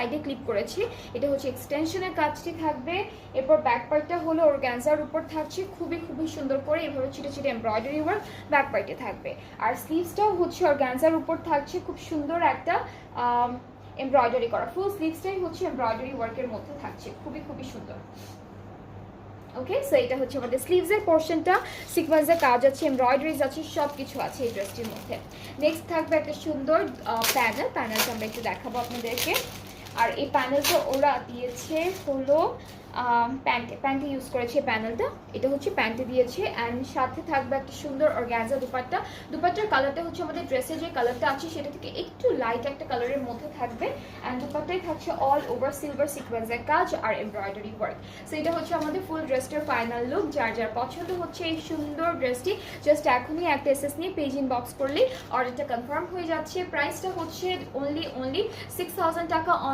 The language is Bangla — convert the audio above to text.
সাইডে ক্লিপ করেছি। এটা হচ্ছে এক্সটেনশনের কাজটি থাকবে। এরপর ব্যাক পার্টটা হলো অর্গানজার উপর থাকছে খুবই খুবই সুন্দর করে এভাবে ছিটে ছিটে এমব্রয়ডারি ওয়ার্ক ব্যাক পার্টে থাকবে। আর স্লিভসটাও হচ্ছে অর্গানজার উপর থাকছে খুব সুন্দর একটা এমব্রয়ডারি করা, ফুল স্লিভসটাই হচ্ছে এমব্রয়ডারি ওয়ার্কের মধ্যে থাকছে, খুবই খুবই সুন্দর। ওকে, সো এটা হচ্ছে আমাদের স্লিভসের পোর্শনটা, সিকোয়েন্সের কাজ আছে, এমব্রয়ডারিজ আছে, সব কিছু আছে এই ড্রেসটির মধ্যে। নেক্সট থাকবে একটা সুন্দর প্যানেলটা আমরা একটু দেখাবো আপনাদেরকে। আর এই প্যানেলটা ওরা দিয়েছে হলো প্যান্টে ইউজ করেছে প্যানেলটা, এটা হচ্ছে প্যান্টে দিয়েছে। অ্যান্ড সাথে থাকবে একটা সুন্দর অর্গানজা দুপাট্টা। দুপাট্টার কালারটা হচ্ছে আমাদের ড্রেসের যে কালারটা আছে সেটা থেকে একটু লাইট একটা কালারের মধ্যে থাকবে। অ্যান্ড দুপাট্টায় থাকছে অল ওভার সিলভার সিকোয়েন্সের কাজ আর এমব্রয়ডারি ওয়ার্ক। সো এটা হচ্ছে আমাদের ফুল ড্রেসটার ফাইনাল লুক। যার যার পছন্দ হচ্ছে এই সুন্দর ড্রেসটি, জাস্ট এখনই একটা এসএস নিয়ে পেজ ইনবক্স করলেই অর্ডারটা কনফার্ম হয়ে যাচ্ছে। প্রাইসটা হচ্ছে অনলি 6000 টাকা অন